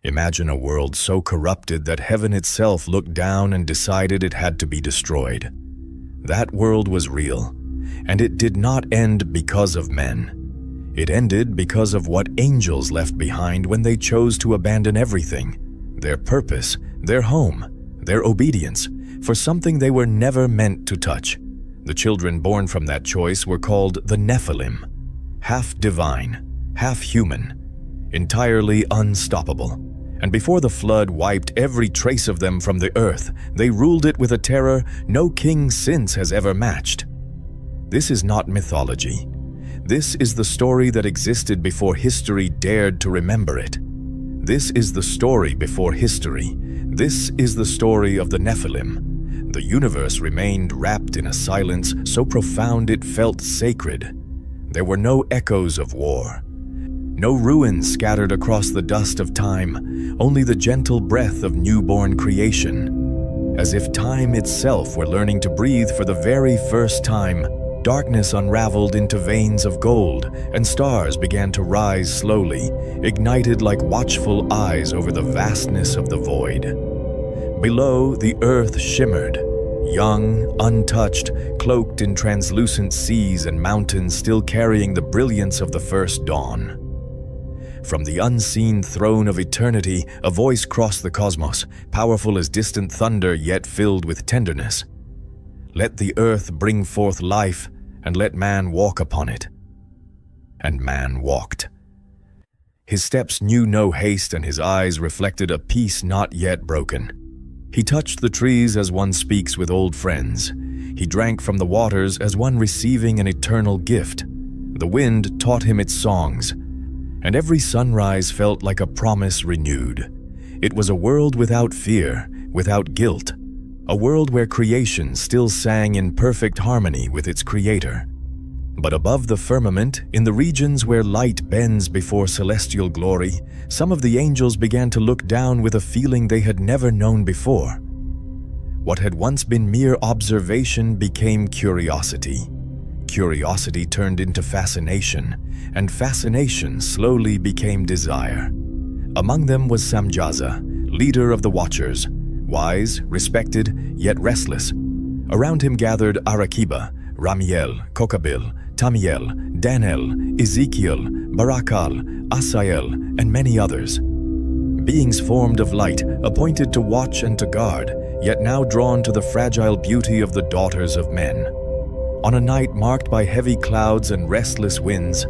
Imagine a world so corrupted that heaven itself looked down and decided it had to be destroyed. That world was real, and it did not end because of men. It ended because of what angels left behind when they chose to abandon everything, their purpose, their home, their obedience, for something they were never meant to touch. The children born from that choice were called the Nephilim, half divine, half human, entirely unstoppable. And before the flood wiped every trace of them from the earth, they ruled it with a terror no king since has ever matched. This is not mythology. This is the story that existed before history dared to remember it. This is the story before history. This is the story of the Nephilim. The universe remained wrapped in a silence so profound it felt sacred. There were no echoes of war, no ruins scattered across the dust of time, only the gentle breath of newborn creation. As if time itself were learning to breathe for the very first time, darkness unraveled into veins of gold, and stars began to rise slowly, ignited like watchful eyes over the vastness of the void. Below, the earth shimmered, young, untouched, cloaked in translucent seas and mountains still carrying the brilliance of the first dawn. From the unseen throne of eternity, a voice crossed the cosmos, powerful as distant thunder yet filled with tenderness. Let the earth bring forth life, and let man walk upon it. And man walked. His steps knew no haste, and his eyes reflected a peace not yet broken. He touched the trees as one speaks with old friends. He drank from the waters as one receiving an eternal gift. The wind taught him its songs, and every sunrise felt like a promise renewed. It was a world without fear, without guilt, a world where creation still sang in perfect harmony with its creator. But above the firmament, in the regions where light bends before celestial glory, some of the angels began to look down with a feeling they had never known before. What had once been mere observation became curiosity. Curiosity turned into fascination, and fascination slowly became desire. Among them was Samjaza, leader of the Watchers, wise, respected, yet restless. Around him gathered Arakiba, Ramiel, Kokabil, Tamiel, Danel, Ezekiel, Barakal, Asael, and many others. Beings formed of light, appointed to watch and to guard, yet now drawn to the fragile beauty of the daughters of men. On a night marked by heavy clouds and restless winds,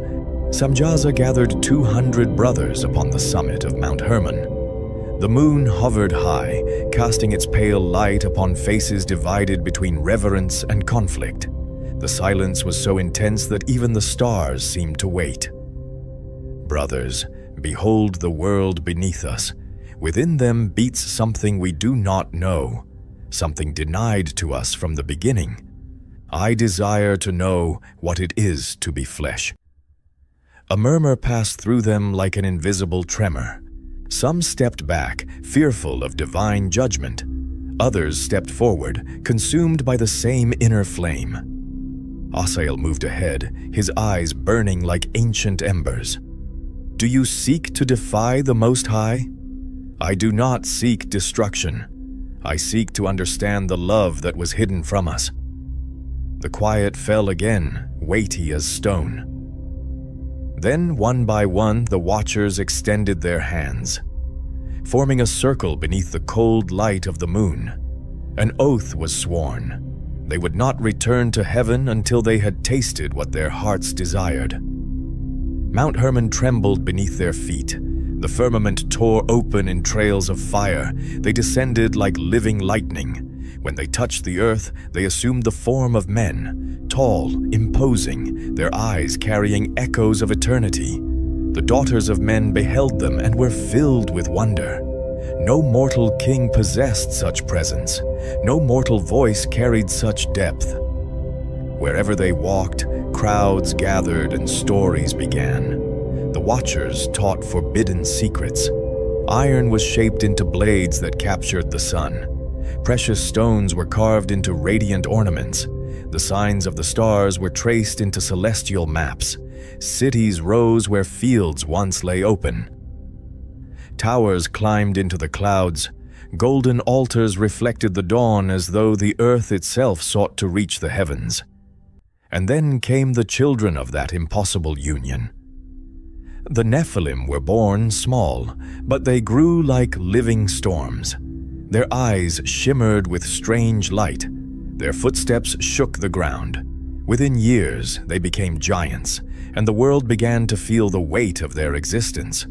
Samjaza gathered 200 brothers upon the summit of Mount Hermon. The moon hovered high, casting its pale light upon faces divided between reverence and conflict. The silence was so intense that even the stars seemed to wait. Brothers, behold the world beneath us. Within them beats something we do not know, something denied to us from the beginning. I desire to know what it is to be flesh. A murmur passed through them like an invisible tremor. Some stepped back, fearful of divine judgment. Others stepped forward, consumed by the same inner flame. Asael moved ahead, his eyes burning like ancient embers. Do you seek to defy the Most High? I do not seek destruction. I seek to understand the love that was hidden from us. The quiet fell again, weighty as stone. Then, one by one, the Watchers extended their hands, forming a circle beneath the cold light of the moon. An oath was sworn. They would not return to heaven until they had tasted what their hearts desired. Mount Hermon trembled beneath their feet. The firmament tore open in trails of fire. They descended like living lightning. When they touched the earth, they assumed the form of men, tall, imposing, their eyes carrying echoes of eternity. The daughters of men beheld them and were filled with wonder. No mortal king possessed such presence. No mortal voice carried such depth. Wherever they walked, crowds gathered and stories began. The Watchers taught forbidden secrets. Iron was shaped into blades that captured the sun. Precious stones were carved into radiant ornaments. The signs of the stars were traced into celestial maps. Cities rose where fields once lay open. Towers climbed into the clouds. Golden altars reflected the dawn as though the earth itself sought to reach the heavens. And then came the children of that impossible union. The Nephilim were born small, but they grew like living storms. Their eyes shimmered with strange light. Their footsteps shook the ground. Within years, they became giants, and the world began to feel the weight of their existence.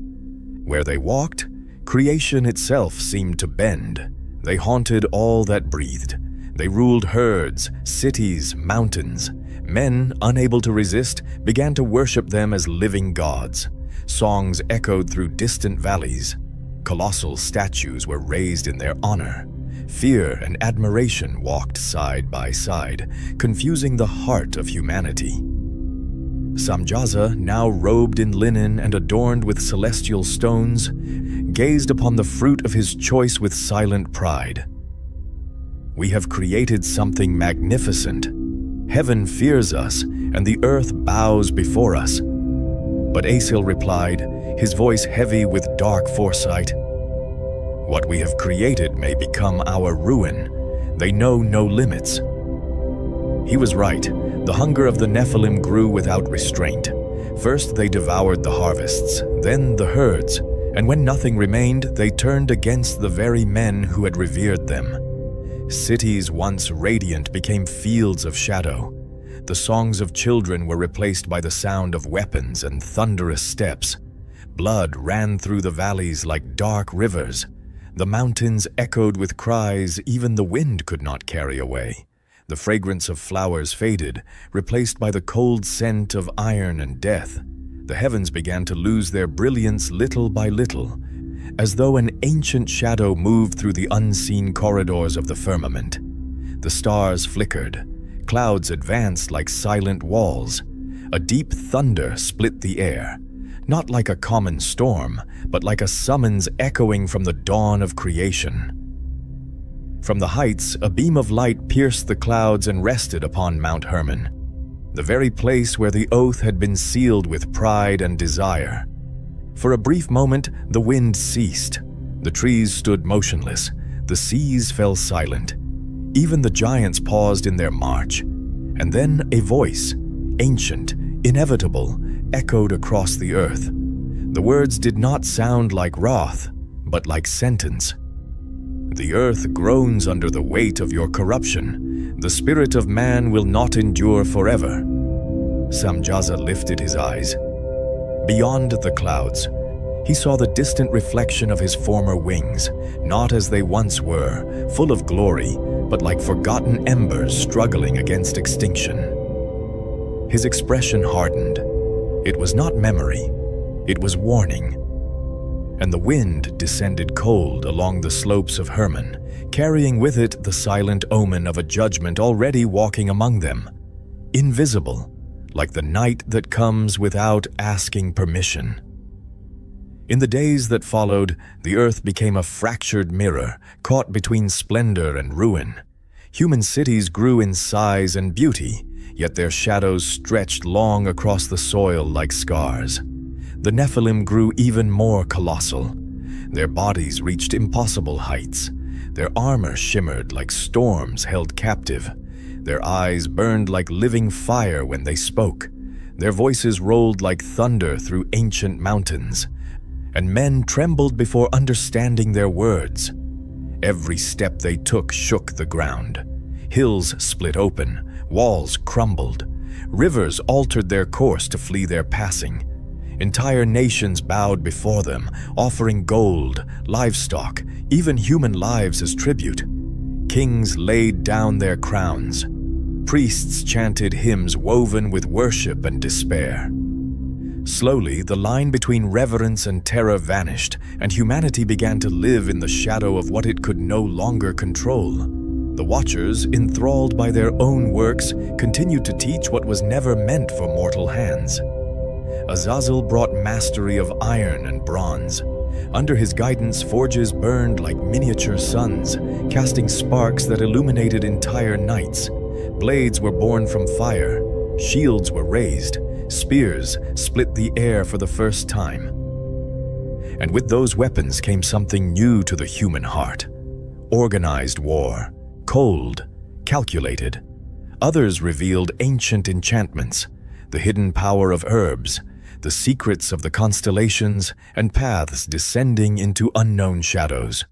Where they walked, creation itself seemed to bend. They haunted all that breathed. They ruled herds, cities, mountains. Men, unable to resist, began to worship them as living gods. Songs echoed through distant valleys. Colossal statues were raised in their honor. Fear and admiration walked side by side, confusing the heart of humanity. Samjaza, now robed in linen and adorned with celestial stones, gazed upon the fruit of his choice with silent pride. "We have created something magnificent. Heaven fears us, and the earth bows before us." But Asil replied, his voice heavy with dark foresight, "What we have created may become our ruin. They know no limits." He was right. The hunger of the Nephilim grew without restraint. First they devoured the harvests, then the herds, and when nothing remained, they turned against the very men who had revered them. Cities once radiant became fields of shadow. The songs of children were replaced by the sound of weapons and thunderous steps. Blood ran through the valleys like dark rivers. The mountains echoed with cries even the wind could not carry away. The fragrance of flowers faded, replaced by the cold scent of iron and death. The heavens began to lose their brilliance little by little, as though an ancient shadow moved through the unseen corridors of the firmament. The stars flickered. Clouds advanced like silent walls. A deep thunder split the air, not like a common storm, but like a summons echoing from the dawn of creation. From the heights, a beam of light pierced the clouds and rested upon Mount Hermon, the very place where the oath had been sealed with pride and desire. For a brief moment, the wind ceased. The trees stood motionless. The seas fell silent. Even the giants paused in their march. And then a voice, ancient, inevitable, echoed across the earth. The words did not sound like wrath, but like sentence. "The earth groans under the weight of your corruption. The spirit of man will not endure forever." Samjaza lifted his eyes. Beyond the clouds, he saw the distant reflection of his former wings, not as they once were, full of glory, but like forgotten embers struggling against extinction. His expression hardened. It was not memory, it was warning. And the wind descended cold along the slopes of Hermon, carrying with it the silent omen of a judgment already walking among them, invisible, like the night that comes without asking permission. In the days that followed, the earth became a fractured mirror, caught between splendor and ruin. Human cities grew in size and beauty, yet their shadows stretched long across the soil like scars. The Nephilim grew even more colossal. Their bodies reached impossible heights. Their armor shimmered like storms held captive. Their eyes burned like living fire when they spoke. Their voices rolled like thunder through ancient mountains, and men trembled before understanding their words. Every step they took shook the ground. Hills split open, walls crumbled. Rivers altered their course to flee their passing. Entire nations bowed before them, offering gold, livestock, even human lives as tribute. Kings laid down their crowns. Priests chanted hymns woven with worship and despair. Slowly, the line between reverence and terror vanished, and humanity began to live in the shadow of what it could no longer control. The Watchers, enthralled by their own works, continued to teach what was never meant for mortal hands. Azazel brought mastery of iron and bronze. Under his guidance, forges burned like miniature suns, casting sparks that illuminated entire nights. Blades were born from fire. Shields were raised. Spears split the air for the first time. And with those weapons came something new to the human heart. Organized war, cold, calculated. Others revealed ancient enchantments, the hidden power of herbs, the secrets of the constellations, and paths descending into unknown shadows.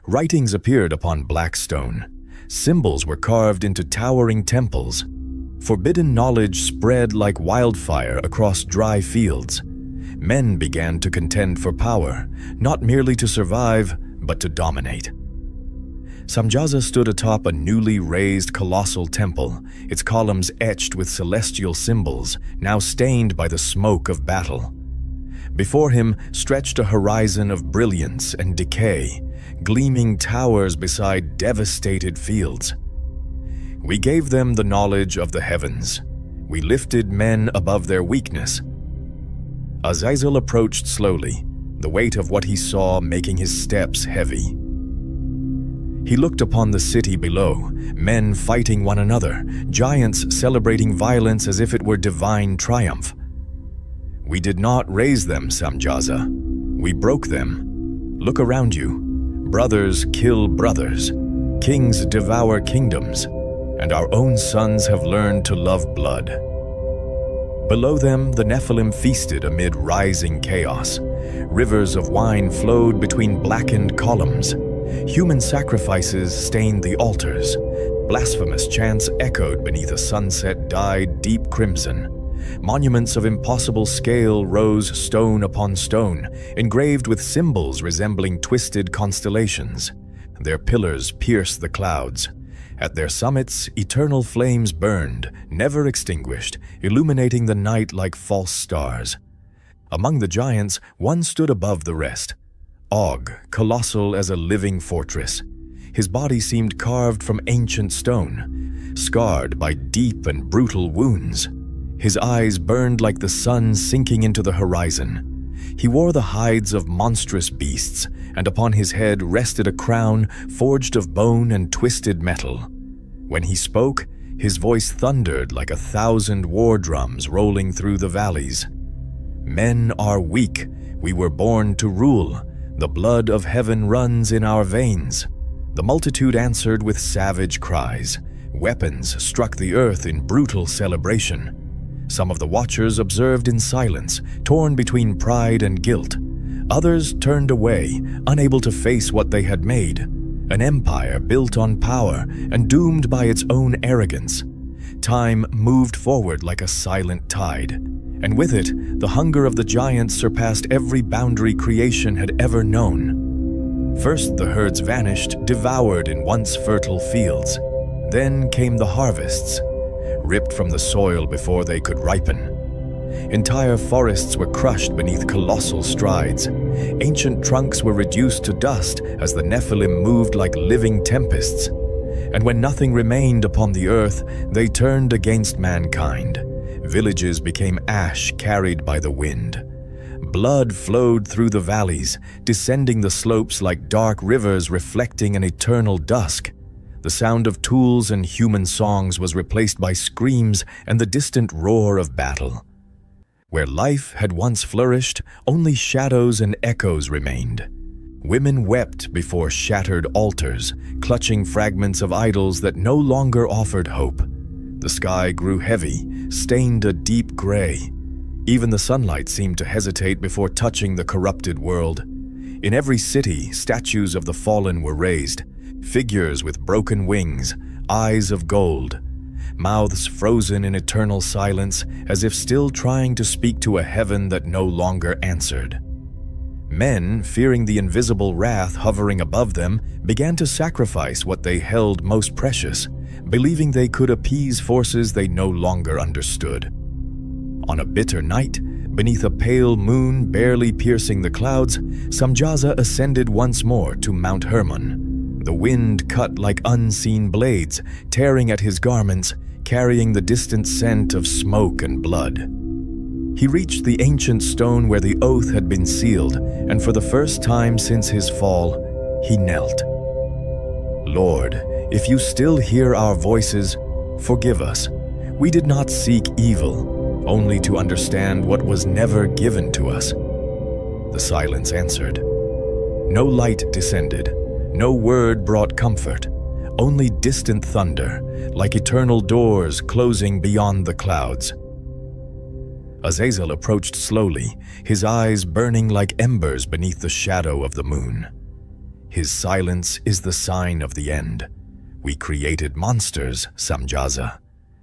Writings appeared upon black stone. Symbols were carved into towering temples. Forbidden knowledge spread like wildfire across dry fields. Men began to contend for power, not merely to survive, but to dominate. Samjaza stood atop a newly raised colossal temple, its columns etched with celestial symbols, now stained by the smoke of battle. Before him stretched a horizon of brilliance and decay, gleaming towers beside devastated fields. We gave them the knowledge of the heavens. We lifted men above their weakness. Azazel approached slowly, the weight of what he saw making his steps heavy. He looked upon the city below, men fighting one another, giants celebrating violence as if it were divine triumph. We did not raise them, Samjaza. We broke them. Look around you. Brothers kill brothers. Kings devour kingdoms. And our own sons have learned to love blood. Below them, the Nephilim feasted amid rising chaos. Rivers of wine flowed between blackened columns. Human sacrifices stained the altars. Blasphemous chants echoed beneath a sunset dyed deep crimson. Monuments of impossible scale rose stone upon stone, engraved with symbols resembling twisted constellations. Their pillars pierced the clouds. At their summits, eternal flames burned, never extinguished, illuminating the night like false stars. Among the giants, one stood above the rest. Og, colossal as a living fortress. His body seemed carved from ancient stone, scarred by deep and brutal wounds. His eyes burned like the sun sinking into the horizon. He wore the hides of monstrous beasts, and upon his head rested a crown forged of bone and twisted metal. When he spoke, his voice thundered like 1,000 war drums rolling through the valleys. Men are weak. We were born to rule. The blood of heaven runs in our veins. The multitude answered with savage cries. Weapons struck the earth in brutal celebration. Some of the watchers observed in silence, torn between pride and guilt. Others turned away, unable to face what they had made. An empire built on power and doomed by its own arrogance. Time moved forward like a silent tide, and with it, the hunger of the giants surpassed every boundary creation had ever known. First the herds vanished, devoured in once fertile fields. Then came the harvests, ripped from the soil before they could ripen. Entire forests were crushed beneath colossal strides. Ancient trunks were reduced to dust as the Nephilim moved like living tempests. And when nothing remained upon the earth, they turned against mankind. Villages became ash carried by the wind. Blood flowed through the valleys, descending the slopes like dark rivers reflecting an eternal dusk. The sound of tools and human songs was replaced by screams and the distant roar of battle. Where life had once flourished, only shadows and echoes remained. Women wept before shattered altars, clutching fragments of idols that no longer offered hope. The sky grew heavy, stained a deep gray. Even the sunlight seemed to hesitate before touching the corrupted world. In every city, statues of the fallen were raised, figures with broken wings, eyes of gold, mouths frozen in eternal silence as if still trying to speak to a heaven that no longer answered. Men, fearing the invisible wrath hovering above them, began to sacrifice what they held most precious, believing they could appease forces they no longer understood. On a bitter night, beneath a pale moon barely piercing the clouds, Samjaza ascended once more to Mount Hermon. The wind cut like unseen blades, tearing at his garments, carrying the distant scent of smoke and blood. He reached the ancient stone where the oath had been sealed, and for the first time since his fall, he knelt. Lord, if you still hear our voices, forgive us. We did not seek evil, only to understand what was never given to us. The silence answered. No light descended, no word brought comfort, only distant thunder, like eternal doors closing beyond the clouds. Azazel approached slowly, his eyes burning like embers beneath the shadow of the moon. His silence is the sign of the end. We created monsters, Samjaza,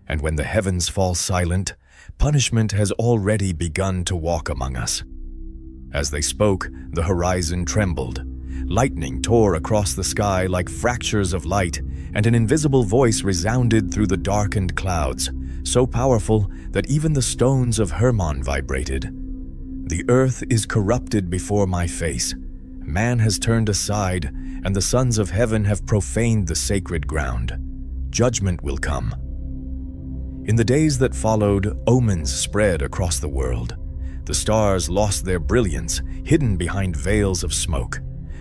and when the heavens fall silent, punishment has already begun to walk among us. As they spoke, the horizon trembled. Lightning tore across the sky like fractures of light, and an invisible voice resounded through the darkened clouds, so powerful that even the stones of Hermon vibrated. The earth is corrupted before my face. Man has turned aside, and the sons of heaven have profaned the sacred ground. Judgment will come. In the days that followed, omens spread across the world. The stars lost their brilliance, hidden behind veils of smoke.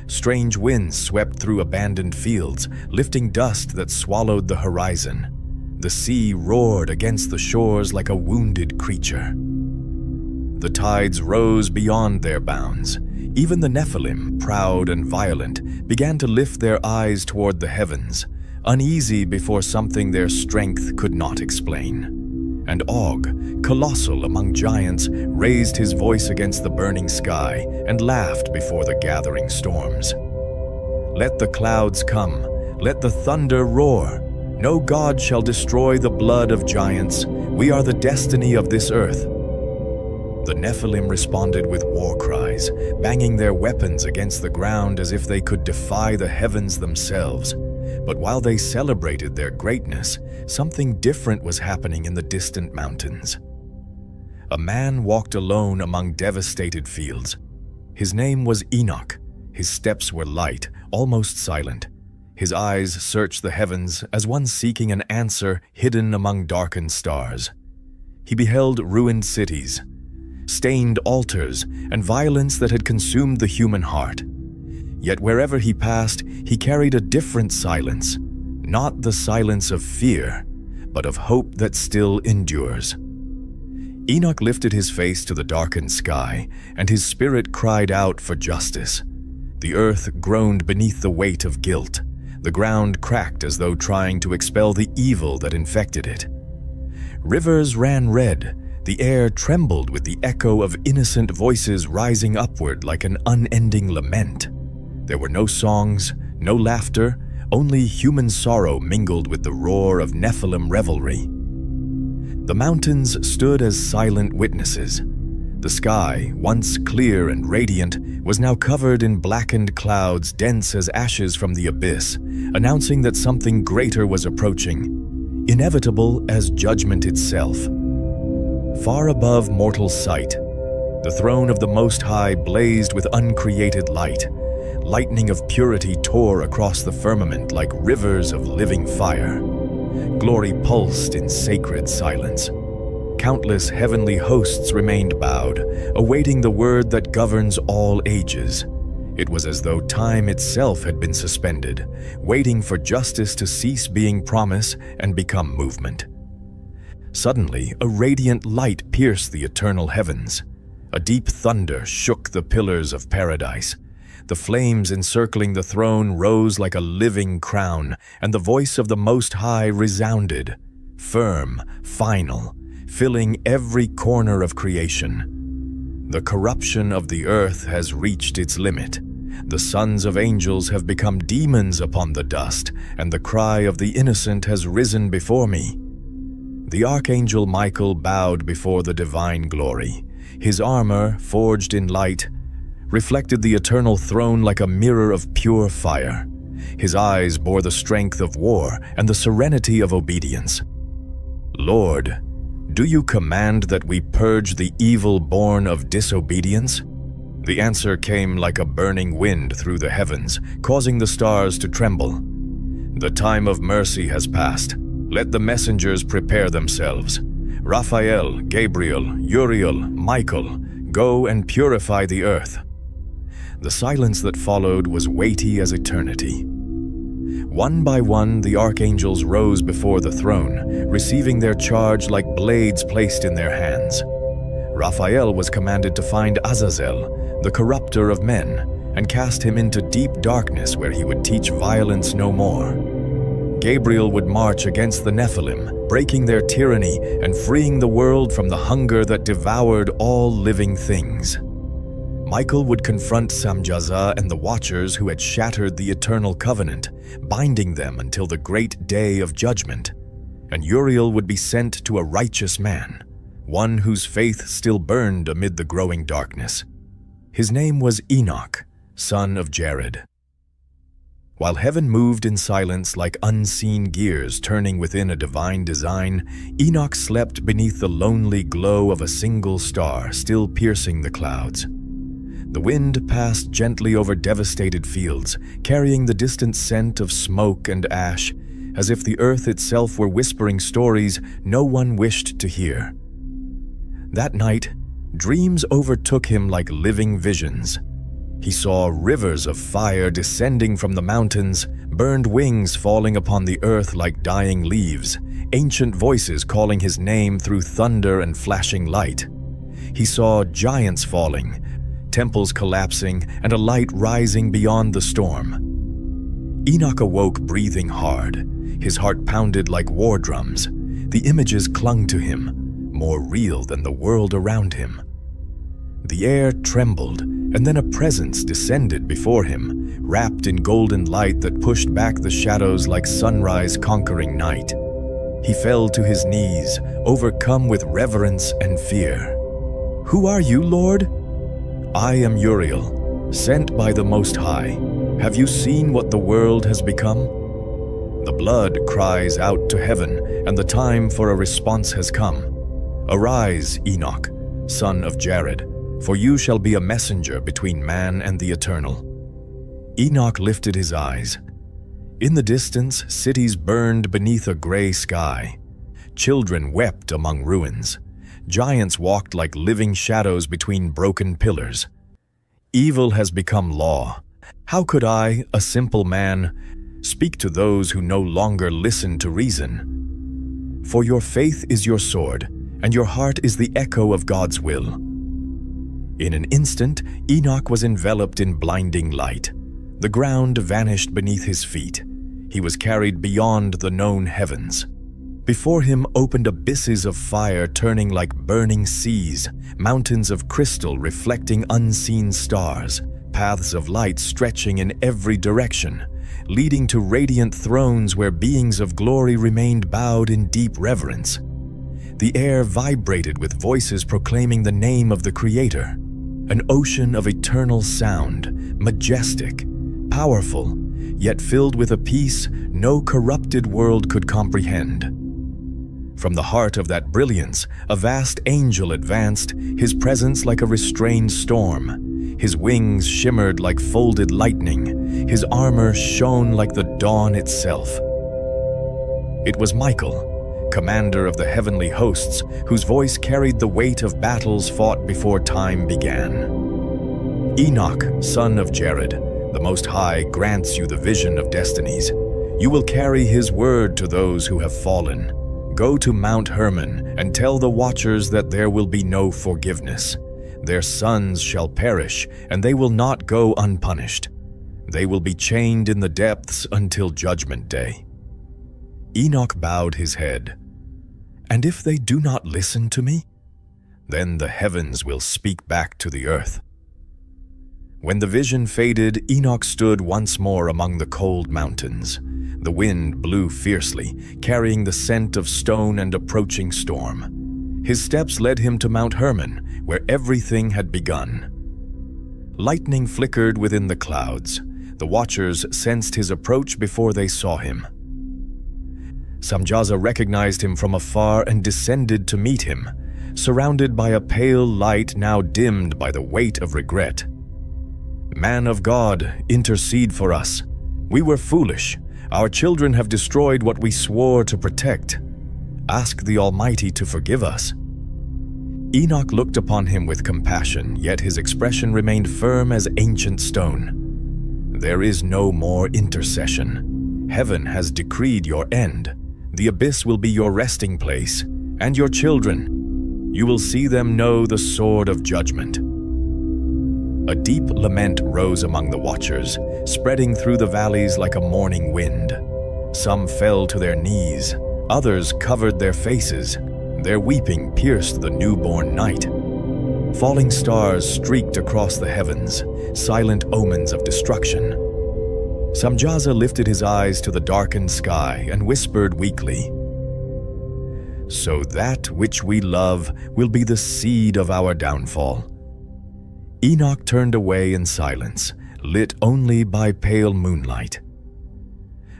Strange winds swept through abandoned fields, lifting dust that swallowed the horizon. The sea roared against the shores like a wounded creature. The tides rose beyond their bounds. Even the Nephilim, proud and violent, began to lift their eyes toward the heavens, uneasy before something their strength could not explain. And Og, colossal among giants, raised his voice against the burning sky and laughed before the gathering storms. Let the clouds come, let the thunder roar. No god shall destroy the blood of giants. We are the destiny of this earth. The Nephilim responded with war cries, banging their weapons against the ground as if they could defy the heavens themselves. But while they celebrated their greatness, something different was happening in the distant mountains. A man walked alone among devastated fields. His name was Enoch. His steps were light, almost silent. His eyes searched the heavens as one seeking an answer hidden among darkened stars. He beheld ruined cities, stained altars, and violence that had consumed the human heart. Yet wherever he passed, he carried a different silence, not the silence of fear, but of hope that still endures. Enoch lifted his face to the darkened sky, and his spirit cried out for justice. The earth groaned beneath the weight of guilt. The ground cracked as though trying to expel the evil that infected it. Rivers ran red. The air trembled with the echo of innocent voices rising upward like an unending lament. There were no songs, no laughter, only human sorrow mingled with the roar of Nephilim revelry. The mountains stood as silent witnesses. The sky, once clear and radiant, was now covered in blackened clouds dense as ashes from the abyss, announcing that something greater was approaching, inevitable as judgment itself. Far above mortal sight, the throne of the Most High blazed with uncreated light. Lightning of purity tore across the firmament like rivers of living fire. Glory pulsed in sacred silence. Countless heavenly hosts remained bowed, awaiting the word that governs all ages. It was as though time itself had been suspended, waiting for justice to cease being promise and become movement. Suddenly, a radiant light pierced the eternal heavens. A deep thunder shook the pillars of paradise. The flames encircling the throne rose like a living crown, and the voice of the Most High resounded, firm, final, filling every corner of creation. The corruption of the earth has reached its limit. The sons of angels have become demons upon the dust, and the cry of the innocent has risen before me. The archangel Michael bowed before the divine glory. His armor, forged in light, reflected the eternal throne like a mirror of pure fire. His eyes bore the strength of war and the serenity of obedience. Lord, do you command that we purge the evil born of disobedience? The answer came like a burning wind through the heavens, causing the stars to tremble. The time of mercy has passed. Let the messengers prepare themselves. Raphael, Gabriel, Uriel, Michael, go and purify the earth. The silence that followed was weighty as eternity. One by one, the archangels rose before the throne, receiving their charge like blades placed in their hands. Raphael was commanded to find Azazel, the corrupter of men, and cast him into deep darkness where he would teach violence no more. Gabriel would march against the Nephilim, breaking their tyranny and freeing the world from the hunger that devoured all living things. Michael would confront Samjaza and the Watchers who had shattered the eternal covenant, binding them until the great day of judgment. And Uriel would be sent to a righteous man, one whose faith still burned amid the growing darkness. His name was Enoch, son of Jared. While heaven moved in silence like unseen gears turning within a divine design, Enoch slept beneath the lonely glow of a single star still piercing the clouds. The wind passed gently over devastated fields, carrying the distant scent of smoke and ash, as if the earth itself were whispering stories no one wished to hear. That night, dreams overtook him like living visions. He saw rivers of fire descending from the mountains, burned wings falling upon the earth like dying leaves, ancient voices calling his name through thunder and flashing light. He saw giants falling, temples collapsing, and a light rising beyond the storm. Enoch awoke breathing hard. His heart pounded like war drums. The images clung to him, more real than the world around him. The air trembled, and then a presence descended before him, wrapped in golden light that pushed back the shadows like sunrise conquering night. He fell to his knees, overcome with reverence and fear. "Who are you, Lord?" "I am Uriel, sent by the Most High. Have you seen what the world has become?" The blood cries out to heaven, and the time for a response has come. "Arise, Enoch, son of Jared, for you shall be a messenger between man and the eternal." Enoch lifted his eyes. In the distance, cities burned beneath a gray sky. Children wept among ruins. Giants walked like living shadows between broken pillars. Evil has become law. How could I, a simple man, speak to those who no longer listen to reason? For your faith is your sword, and your heart is the echo of God's will. In an instant, Enoch was enveloped in blinding light. The ground vanished beneath his feet. He was carried beyond the known heavens. Before him opened abysses of fire turning like burning seas, mountains of crystal reflecting unseen stars, paths of light stretching in every direction, leading to radiant thrones where beings of glory remained bowed in deep reverence. The air vibrated with voices proclaiming the name of the Creator, an ocean of eternal sound, majestic, powerful, yet filled with a peace no corrupted world could comprehend. From the heart of that brilliance, a vast angel advanced, his presence like a restrained storm. His wings shimmered like folded lightning. His armor shone like the dawn itself. It was Michael, commander of the heavenly hosts, whose voice carried the weight of battles fought before time began. "Enoch, son of Jared, the Most High grants you the vision of destinies. You will carry his word to those who have fallen. Go to Mount Hermon and tell the Watchers that there will be no forgiveness. Their sons shall perish, and they will not go unpunished. They will be chained in the depths until Judgment Day." Enoch bowed his head. "And if they do not listen to me, then the heavens will speak back to the earth." When the vision faded, Enoch stood once more among the cold mountains. The wind blew fiercely, carrying the scent of stone and approaching storm. His steps led him to Mount Hermon, where everything had begun. Lightning flickered within the clouds. The Watchers sensed his approach before they saw him. Samjaza recognized him from afar and descended to meet him, surrounded by a pale light now dimmed by the weight of regret. "Man of God, intercede for us. We were foolish. Our children have destroyed what we swore to protect. Ask the Almighty to forgive us." Enoch looked upon him with compassion, yet his expression remained firm as ancient stone. "There is no more intercession. Heaven has decreed your end. The abyss will be your resting place, and your children. You will see them know the sword of judgment." A deep lament rose among the watchers, spreading through the valleys like a morning wind. Some fell to their knees, others covered their faces. Their weeping pierced the newborn night. Falling stars streaked across the heavens, silent omens of destruction. Samjaza lifted his eyes to the darkened sky and whispered weakly, "So that which we love will be the seed of our downfall." Enoch turned away in silence, lit only by pale moonlight.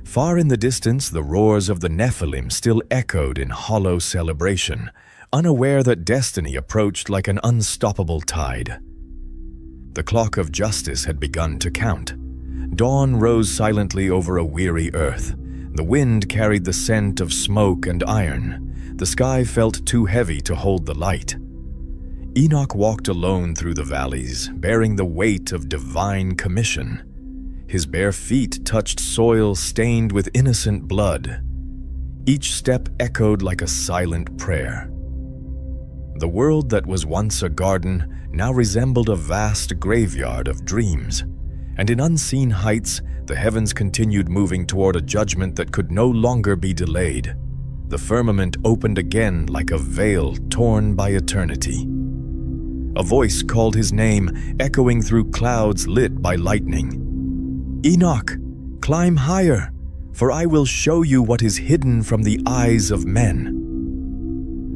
Far in the distance, the roars of the Nephilim still echoed in hollow celebration, unaware that destiny approached like an unstoppable tide. The clock of justice had begun to count. Dawn rose silently over a weary earth. The wind carried the scent of smoke and iron. The sky felt too heavy to hold the light. Enoch walked alone through the valleys, bearing the weight of divine commission. His bare feet touched soil stained with innocent blood. Each step echoed like a silent prayer. The world that was once a garden now resembled a vast graveyard of dreams, and in unseen heights, the heavens continued moving toward a judgment that could no longer be delayed. The firmament opened again like a veil torn by eternity. A voice called his name, echoing through clouds lit by lightning. "Enoch, climb higher, for I will show you what is hidden from the eyes of men."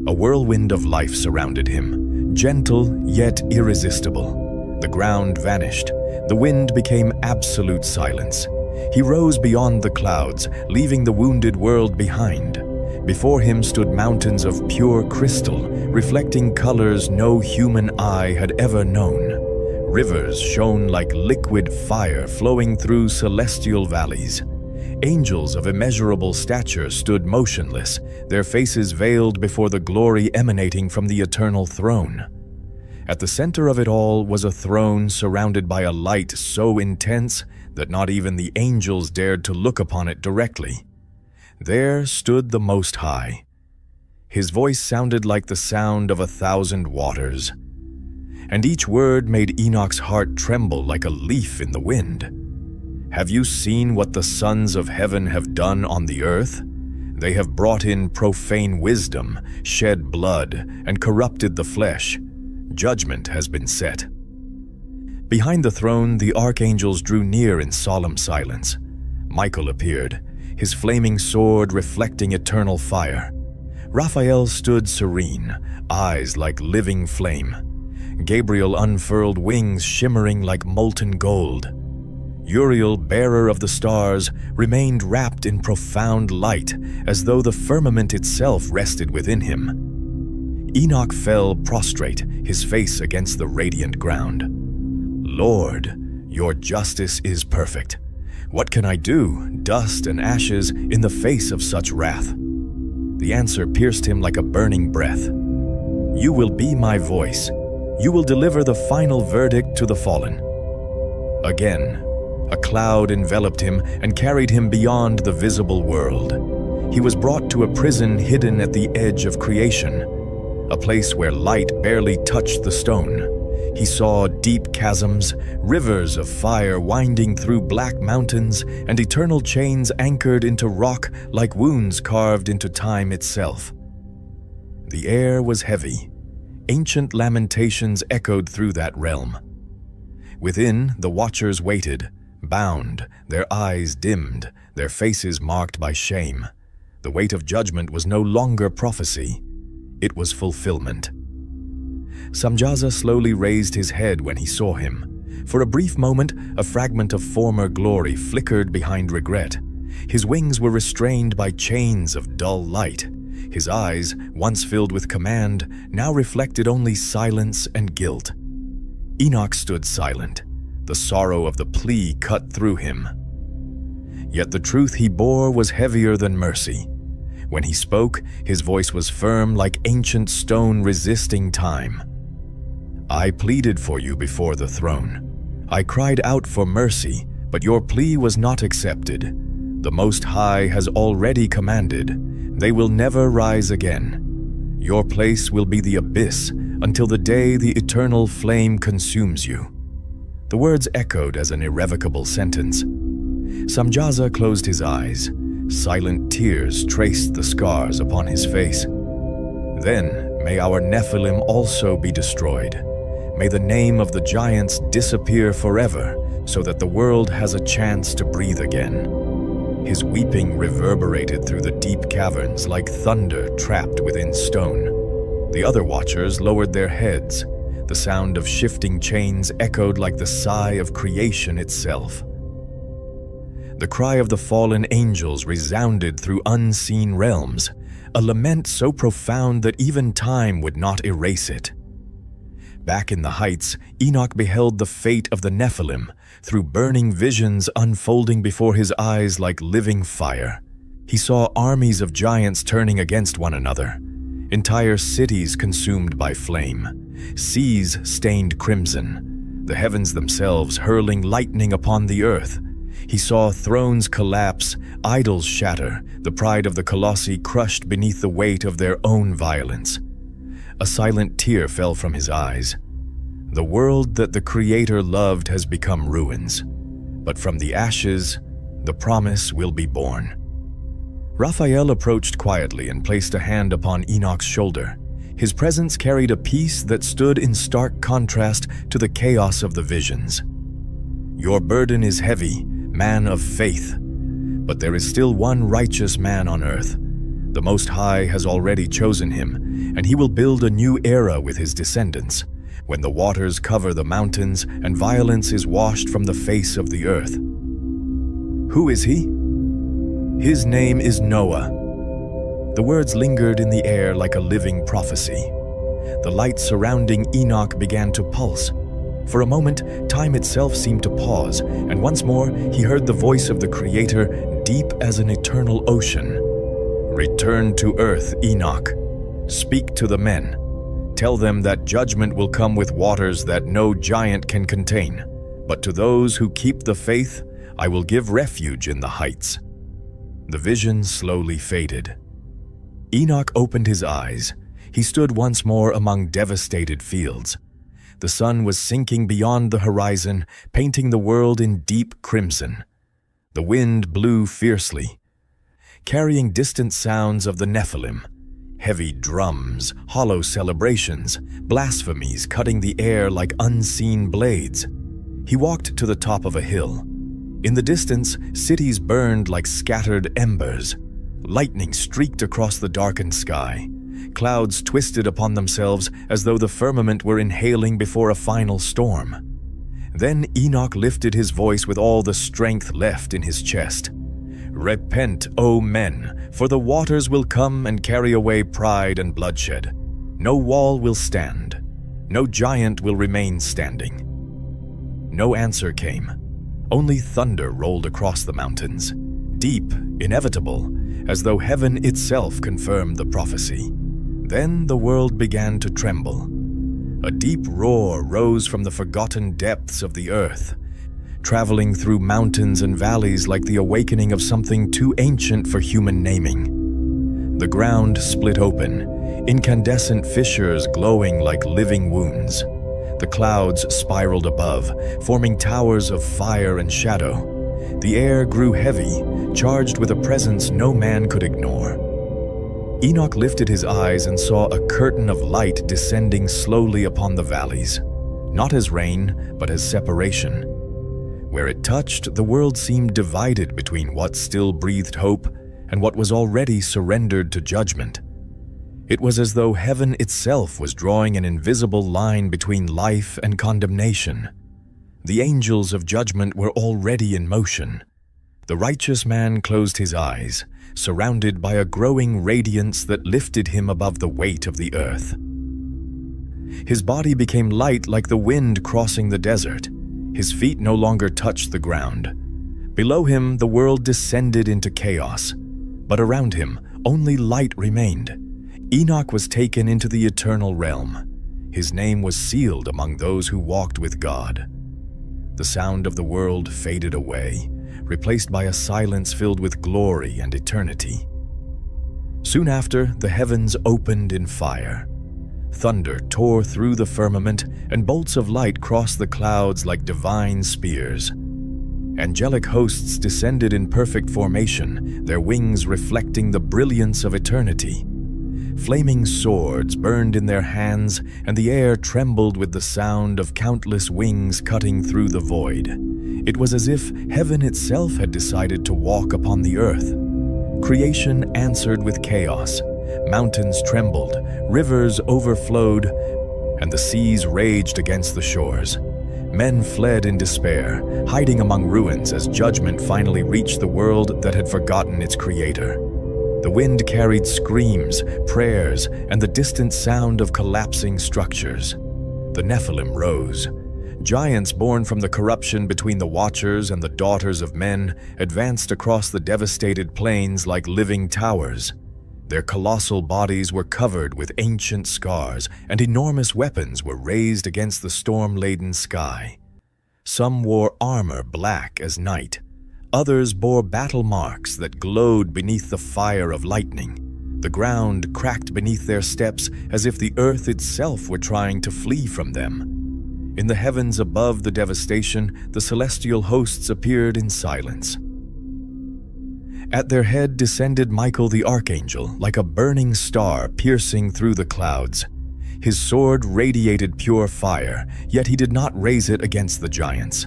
A whirlwind of life surrounded him, gentle yet irresistible. The ground vanished. The wind became absolute silence. He rose beyond the clouds, leaving the wounded world behind. Before him stood mountains of pure crystal, reflecting colors no human eye had ever known. Rivers shone like liquid fire flowing through celestial valleys. Angels of immeasurable stature stood motionless, their faces veiled before the glory emanating from the eternal throne. At the center of it all was a throne surrounded by a light so intense that not even the angels dared to look upon it directly. There stood the Most High. His voice sounded like the sound of 1,000 waters, and each word made Enoch's heart tremble like a leaf in the wind. "Have you seen what the sons of heaven have done on the earth? They have brought in profane wisdom, shed blood, and corrupted the flesh. Judgment has been set." Behind the throne, the archangels drew near in solemn silence. Michael appeared, his flaming sword reflecting eternal fire. Raphael stood serene, eyes like living flame. Gabriel unfurled wings shimmering like molten gold. Uriel, bearer of the stars, remained wrapped in profound light, as though the firmament itself rested within him. Enoch fell prostrate, his face against the radiant ground. "Lord, your justice is perfect. What can I do, dust and ashes, in the face of such wrath?" The answer pierced him like a burning breath. "You will be my voice. You will deliver the final verdict to the fallen." Again, a cloud enveloped him and carried him beyond the visible world. He was brought to a prison hidden at the edge of creation, a place where light barely touched the stone. He saw deep chasms, rivers of fire winding through black mountains, and eternal chains anchored into rock like wounds carved into time itself. The air was heavy. Ancient lamentations echoed through that realm. Within, the watchers waited, bound, their eyes dimmed, their faces marked by shame. The weight of judgment was no longer prophecy. It was fulfillment. Samjaza slowly raised his head when he saw him. For a brief moment, a fragment of former glory flickered behind regret. His wings were restrained by chains of dull light. His eyes, once filled with command, now reflected only silence and guilt. Enoch stood silent. The sorrow of the plea cut through him. Yet the truth he bore was heavier than mercy. When he spoke, his voice was firm like ancient stone resisting time. "I pleaded for you before the throne. I cried out for mercy, but your plea was not accepted. The Most High has already commanded. They will never rise again. Your place will be the abyss until the day the eternal flame consumes you." The words echoed as an irrevocable sentence. Samjaza closed his eyes. Silent tears traced the scars upon his face. "Then may our Nephilim also be destroyed. May the name of the giants disappear forever, so that the world has a chance to breathe again." His weeping reverberated through the deep caverns like thunder trapped within stone. The other watchers lowered their heads. The sound of shifting chains echoed like the sigh of creation itself. The cry of the fallen angels resounded through unseen realms, a lament so profound that even time would not erase it. Back in the heights, Enoch beheld the fate of the Nephilim, through burning visions unfolding before his eyes like living fire. He saw armies of giants turning against one another, entire cities consumed by flame, seas stained crimson, the heavens themselves hurling lightning upon the earth. He saw thrones collapse, idols shatter, the pride of the colossi crushed beneath the weight of their own violence. A silent tear fell from his eyes. The world that the Creator loved has become ruins, but from the ashes, the promise will be born. Raphael approached quietly and placed a hand upon Enoch's shoulder. His presence carried a peace that stood in stark contrast to the chaos of the visions. "Your burden is heavy, man of faith, but there is still one righteous man on earth. The Most High has already chosen him, and he will build a new era with his descendants, when the waters cover the mountains and violence is washed from the face of the earth." Who is he? His name is Noah. The words lingered in the air like a living prophecy. The light surrounding Enoch began to pulse. For a moment, time itself seemed to pause, and once more he heard the voice of the Creator, deep as an eternal ocean. "Return to earth, Enoch. Speak to the men. Tell them that judgment will come with waters that no giant can contain. But to those who keep the faith, I will give refuge in the heights." The vision slowly faded. Enoch opened his eyes. He stood once more among devastated fields. The sun was sinking beyond the horizon, painting the world in deep crimson. The wind blew fiercely, carrying distant sounds of the Nephilim, heavy drums, hollow celebrations, blasphemies cutting the air like unseen blades. He walked to the top of a hill. In the distance, cities burned like scattered embers. Lightning streaked across the darkened sky. Clouds twisted upon themselves as though the firmament were inhaling before a final storm. Then Enoch lifted his voice with all the strength left in his chest. "Repent, O men, for the waters will come and carry away pride and bloodshed. No wall will stand. No giant will remain standing." No answer came. Only thunder rolled across the mountains, deep, inevitable, as though heaven itself confirmed the prophecy. Then the world began to tremble. A deep roar rose from the forgotten depths of the earth, traveling through mountains and valleys like the awakening of something too ancient for human naming. The ground split open, incandescent fissures glowing like living wounds. The clouds spiraled above, forming towers of fire and shadow. The air grew heavy, charged with a presence no man could ignore. Enoch lifted his eyes and saw a curtain of light descending slowly upon the valleys, not as rain, but as separation. Where it touched, the world seemed divided between what still breathed hope and what was already surrendered to judgment. It was as though heaven itself was drawing an invisible line between life and condemnation. The angels of judgment were already in motion. The righteous man closed his eyes, surrounded by a growing radiance that lifted him above the weight of the earth. His body became light like the wind crossing the desert. His feet no longer touched the ground. Below him, the world descended into chaos, but around him, only light remained. Enoch was taken into the eternal realm. His name was sealed among those who walked with God. The sound of the world faded away, replaced by a silence filled with glory and eternity. Soon after, the heavens opened in fire. Thunder tore through the firmament, and bolts of light crossed the clouds like divine spears. Angelic hosts descended in perfect formation, their wings reflecting the brilliance of eternity. Flaming swords burned in their hands, and the air trembled with the sound of countless wings cutting through the void. It was as if heaven itself had decided to walk upon the earth. Creation answered with chaos. Mountains trembled, rivers overflowed, and the seas raged against the shores. Men fled in despair, hiding among ruins as judgment finally reached the world that had forgotten its creator. The wind carried screams, prayers, and the distant sound of collapsing structures. The Nephilim rose. Giants born from the corruption between the Watchers and the daughters of men advanced across the devastated plains like living towers. Their colossal bodies were covered with ancient scars, and enormous weapons were raised against the storm-laden sky. Some wore armor black as night. Others bore battle marks that glowed beneath the fire of lightning. The ground cracked beneath their steps as if the earth itself were trying to flee from them. In the heavens above the devastation, the celestial hosts appeared in silence. At their head descended Michael the Archangel, like a burning star piercing through the clouds. His sword radiated pure fire, yet he did not raise it against the giants.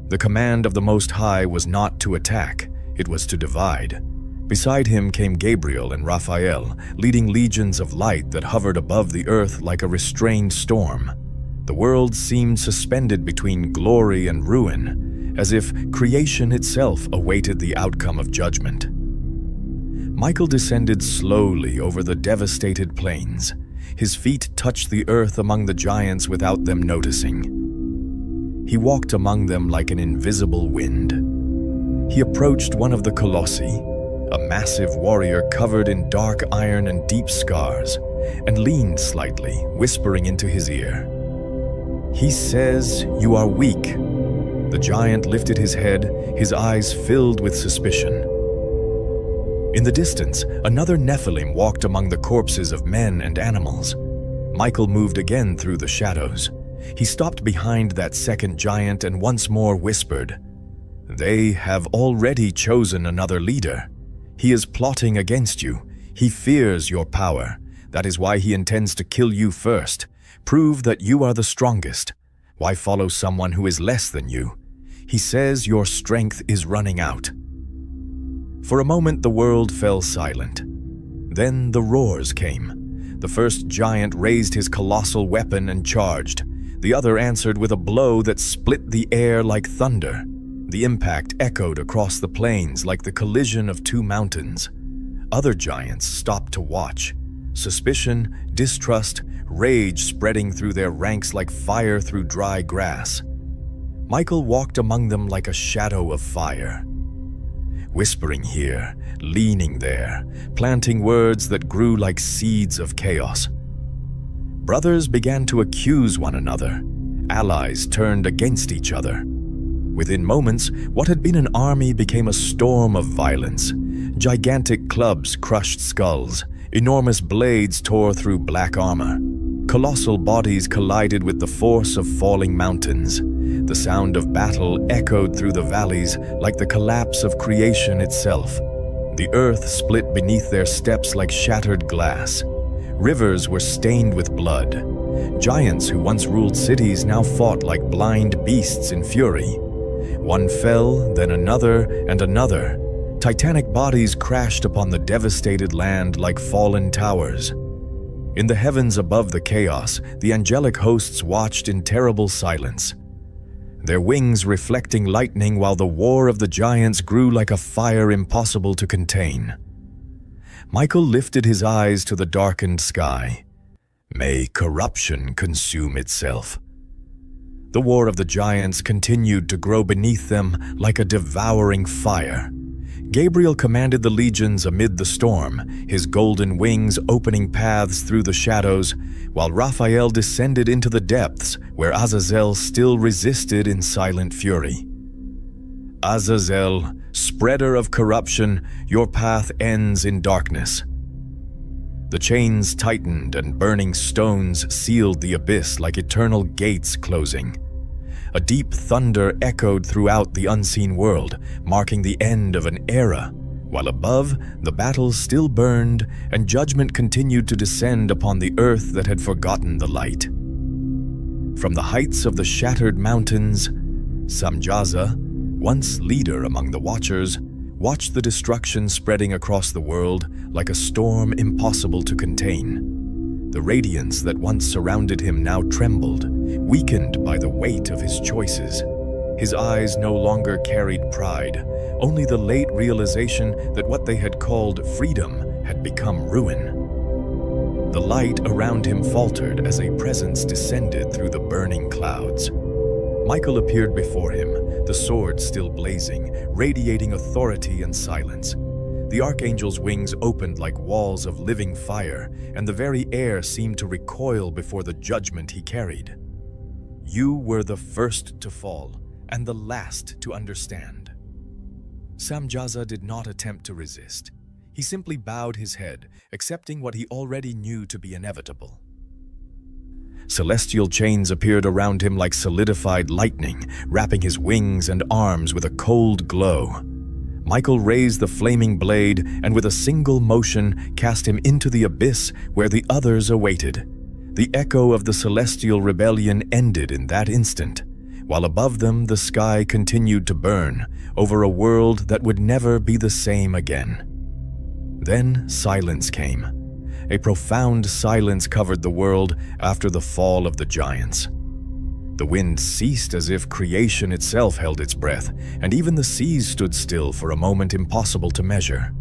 The command of the Most High was not to attack, it was to divide. Beside him came Gabriel and Raphael, leading legions of light that hovered above the earth like a restrained storm. The world seemed suspended between glory and ruin, as if creation itself awaited the outcome of judgment. Michael descended slowly over the devastated plains. His feet touched the earth among the giants without them noticing. He walked among them like an invisible wind. He approached one of the colossi, a massive warrior covered in dark iron and deep scars, and leaned slightly, whispering into his ear. "He says you are weak." The giant lifted his head, his eyes filled with suspicion. In the distance, another Nephilim walked among the corpses of men and animals. Michael moved again through the shadows. He stopped behind that second giant and once more whispered, "They have already chosen another leader. He is plotting against you. He fears your power. That is why he intends to kill you first. Prove that you are the strongest. Why follow someone who is less than you? He says your strength is running out." For a moment the world fell silent. Then the roars came. The first giant raised his colossal weapon and charged. The other answered with a blow that split the air like thunder. The impact echoed across the plains like the collision of two mountains. Other giants stopped to watch. Suspicion, distrust, rage spreading through their ranks like fire through dry grass. Michael walked among them like a shadow of fire. Whispering here, leaning there, planting words that grew like seeds of chaos. Brothers began to accuse one another. Allies turned against each other. Within moments, what had been an army became a storm of violence. Gigantic clubs crushed skulls. Enormous blades tore through black armor. Colossal bodies collided with the force of falling mountains. The sound of battle echoed through the valleys like the collapse of creation itself. The earth split beneath their steps like shattered glass. Rivers were stained with blood. Giants who once ruled cities now fought like blind beasts in fury. One fell, then another and another. Titanic bodies crashed upon the devastated land like fallen towers. In the heavens above the chaos, the angelic hosts watched in terrible silence, their wings reflecting lightning while the war of the giants grew like a fire impossible to contain. Michael lifted his eyes to the darkened sky. May corruption consume itself. The war of the giants continued to grow beneath them like a devouring fire. Gabriel commanded the legions amid the storm, his golden wings opening paths through the shadows, while Raphael descended into the depths where Azazel still resisted in silent fury. Azazel, spreader of corruption, your path ends in darkness. The chains tightened and burning stones sealed the abyss like eternal gates closing. A deep thunder echoed throughout the unseen world, marking the end of an era, while above, the battle still burned and judgment continued to descend upon the earth that had forgotten the light. From the heights of the shattered mountains, Samjaza, once leader among the Watchers, watched the destruction spreading across the world like a storm impossible to contain. The radiance that once surrounded him now trembled, weakened by the weight of his choices. His eyes no longer carried pride, only the late realization that what they had called freedom had become ruin. The light around him faltered as a presence descended through the burning clouds. Michael appeared before him, the sword still blazing, radiating authority and silence. The archangel's wings opened like walls of living fire, and the very air seemed to recoil before the judgment he carried. You were the first to fall, and the last to understand. Samjaza did not attempt to resist. He simply bowed his head, accepting what he already knew to be inevitable. Celestial chains appeared around him like solidified lightning, wrapping his wings and arms with a cold glow. Michael raised the flaming blade and with a single motion cast him into the abyss where the others awaited. The echo of the celestial rebellion ended in that instant, while above them the sky continued to burn over a world that would never be the same again. Then silence came. A profound silence covered the world after the fall of the giants. The wind ceased as if creation itself held its breath, and even the seas stood still for a moment impossible to measure.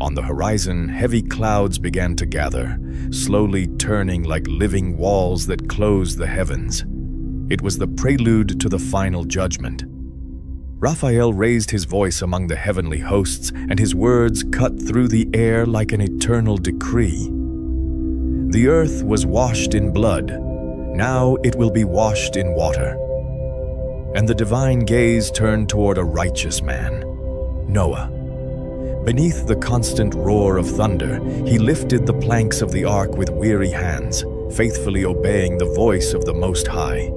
On the horizon, heavy clouds began to gather, slowly turning like living walls that closed the heavens. It was the prelude to the final judgment. Raphael raised his voice among the heavenly hosts, and his words cut through the air like an eternal decree. The earth was washed in blood. Now it will be washed in water. And the divine gaze turned toward a righteous man, Noah. Beneath the constant roar of thunder, he lifted the planks of the ark with weary hands, faithfully obeying the voice of the Most High.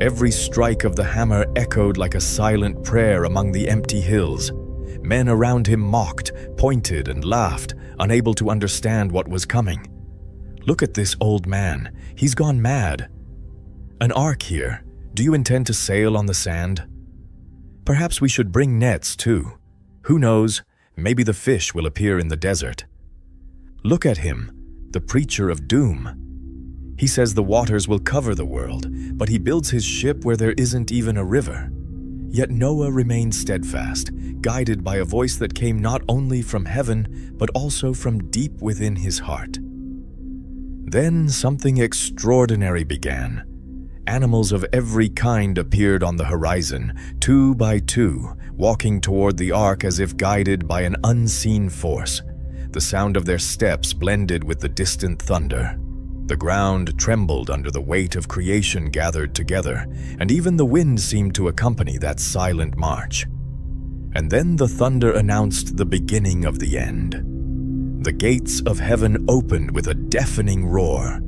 Every strike of the hammer echoed like a silent prayer among the empty hills. Men around him mocked, pointed, and laughed, unable to understand what was coming. Look at this old man. He's gone mad. An ark here. Do you intend to sail on the sand? Perhaps we should bring nets too. Who knows? Maybe the fish will appear in the desert. Look at him, the preacher of doom. He says the waters will cover the world, but he builds his ship where there isn't even a river. Yet Noah remained steadfast, guided by a voice that came not only from heaven, but also from deep within his heart. Then something extraordinary began. Animals of every kind appeared on the horizon, 2 by 2, walking toward the ark as if guided by an unseen force. The sound of their steps blended with the distant thunder. The ground trembled under the weight of creation gathered together, and even the wind seemed to accompany that silent march. And then the thunder announced the beginning of the end. The gates of heaven opened with a deafening roar.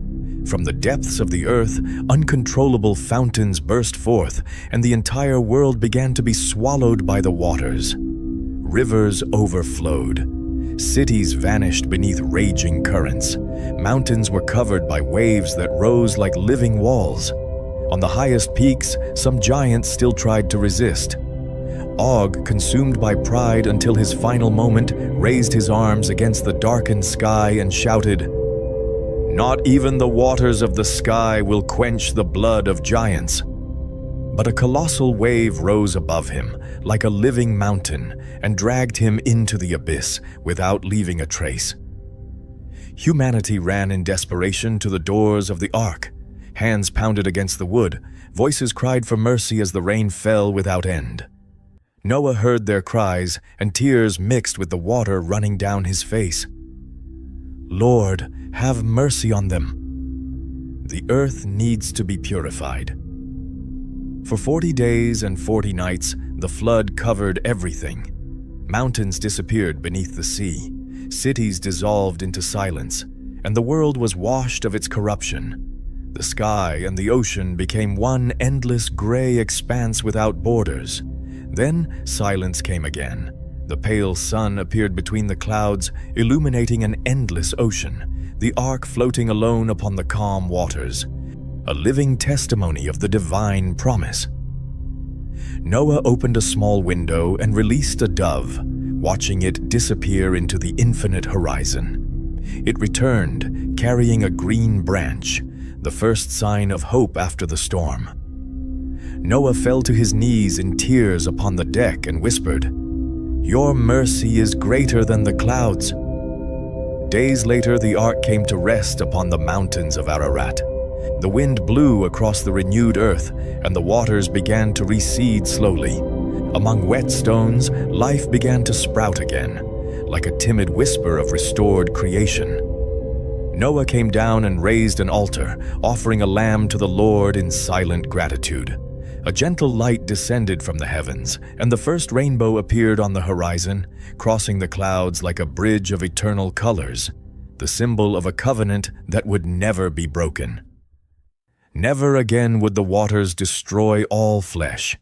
From the depths of the earth, uncontrollable fountains burst forth, and the entire world began to be swallowed by the waters. Rivers overflowed. Cities vanished beneath raging currents. Mountains were covered by waves that rose like living walls. On the highest peaks, some giants still tried to resist. Og, consumed by pride until his final moment, raised his arms against the darkened sky and shouted, "Not even the waters of the sky will quench the blood of giants." But a colossal wave rose above him, like a living mountain, and dragged him into the abyss without leaving a trace. Humanity ran in desperation to the doors of the ark. Hands pounded against the wood. Voices cried for mercy as the rain fell without end. Noah heard their cries, and tears mixed with the water running down his face. "Lord, have mercy on them." The earth needs to be purified. For 40 days and 40 nights, the flood covered everything. Mountains disappeared beneath the sea. Cities dissolved into silence, and the world was washed of its corruption. The sky and the ocean became one endless gray expanse without borders. Then silence came again. The pale sun appeared between the clouds, illuminating an endless ocean, the ark floating alone upon the calm waters, a living testimony of the divine promise. Noah opened a small window and released a dove, watching it disappear into the infinite horizon. It returned, carrying a green branch, the first sign of hope after the storm. Noah fell to his knees in tears upon the deck and whispered, "Your mercy is greater than the clouds." Days later, the ark came to rest upon the mountains of Ararat. The wind blew across the renewed earth, and the waters began to recede slowly. Among wet stones, life began to sprout again, like a timid whisper of restored creation. Noah came down and raised an altar, offering a lamb to the Lord in silent gratitude. A gentle light descended from the heavens, and the first rainbow appeared on the horizon, crossing the clouds like a bridge of eternal colors, the symbol of a covenant that would never be broken. Never again would the waters destroy all flesh.